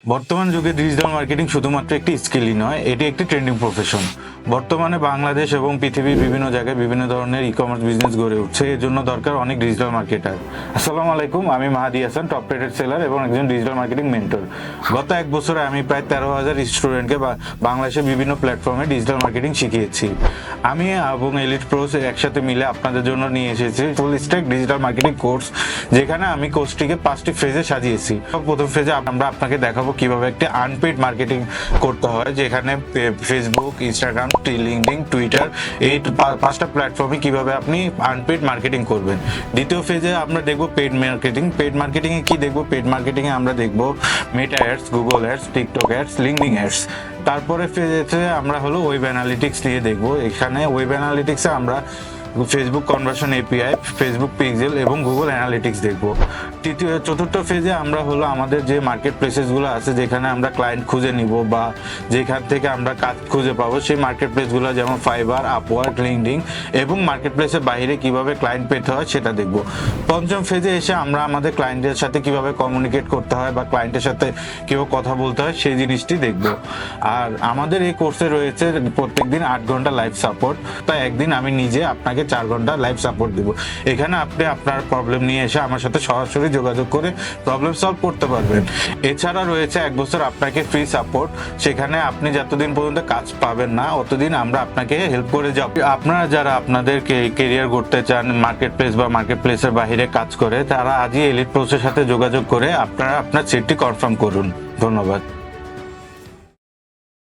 বর্তমান যুগে digital marketing শুধুমাত্র একটি স্কিলই নয়, এটি একটি ট্রেন্ডিং প্রফেশন। বর্তমানে বাংলাদেশ এবং পৃথিবীর বিভিন্ন জায়গায় বিভিন্ন ধরনের ই কমার্স বিজনেস গড়ে উঠছে। এর জন্য দরকার অনেক ডিজিটাল মার্কেটার। আসসালামু আলাইকুম, আমি মাহাদি হাসান, টপ রেটেড সেলার এবং একজন ডিজিটাল মার্কেটিং মেন্টর। গত এক বছরে আমি প্রায় 13,000 স্টুডেন্টকে বাংলাদেশের বিভিন্ন প্ল্যাটফর্মে ডিজিটাল মার্কেটিং শিখিয়েছি। আমি এবং এলিট প্রোস একসাথে মিলে আপনাদের জন্য নিয়ে এসেছি full stack digital marketing course, যেখানে আমি কোর্সটিকে 5টি ফেজে সাজিয়েছি। প্রথম ফেজে আমরা আপনাকে দেখাবো কিভাবে একটি আনপেইড মার্কেটিং করতে হয়, যেখানে ফেসবুক, ইনস্টাগ্রাম, লিঙ্কডইন, টুইটার, এই 5টা প্ল্যাটফর্মে কিভাবে আপনি আনপেইড মার্কেটিং করবেন। দ্বিতীয় ফেজে আমরা দেখব পেইড মার্কেটিং। পেইড মার্কেটিং এ কি দেখব? পেইড মার্কেটিং এ আমরা দেখব মেটা ads, Google ads, TikTok ads, LinkedIn ads. তারপরে ফেজে আমরা হলো ওয়েব অ্যানালিটিক্স নিয়ে দেখব। এখানে ওয়েব অ্যানালিটিক্সে আমরা Facebook conversion API, Facebook pixel এবং গুগল অ্যানালিটিক্স দেখব। চতুর্থ ফেজে আমরা হলো আমাদের যে মার্কেট প্লেসেসগুলো আছে, যেখানে আমরা ক্লায়েন্ট খুঁজে নিব বা যেখান থেকে আমরা কাজ খুঁজে পাবো, সেই মার্কেট প্লেসগুলো যেমন ফাইবার, আপওয়ার্ক, লিঙ্কডইন এবং মার্কেট প্লেসের বাইরে কিভাবে ক্লায়েন্ট পেতে হয় সেটা দেখব। পঞ্চম ফেজে এসে আমরা আমাদের ক্লায়েন্টের সাথে কিভাবে কমিউনিকেট করতে হয় বা ক্লায়েন্টের সাথে কিভাবে কথা বলতে হয় সেই জিনিসটি দেখব। আর আমাদের এই কোর্সে রয়েছে প্রত্যেকদিন 8 ঘন্টা লাইভ সাপোর্ট। তাই একদিন আমি নিজে আপনাকে 4 ঘন্টা লাইভ সাপোর্ট দেব। এখানে আপনি আপনার প্রবলেম নিয়ে এসে আমার সাথে সরাসরি যোগাযোগ করে প্রবলেম সলভ করতে পারবেন। এছাড়া রয়েছে 1 বছর আপনাকে ফ্রি সাপোর্ট, সেখানে আপনি যতদিন পর্যন্ত কাজ পাবেন না ততদিন আমরা আপনাকে হেল্প করে যাব। আপনারা যারা আপনাদের কেরিয়ার করতে চান মার্কেট প্লেস বা মার্কেট প্লেসের বাইরে কাজ করে, তারা আজই এলিট প্রোসের সাথে যোগাযোগ করে আপনারা আপনার সিটটি কনফার্ম করুন। ধন্যবাদ।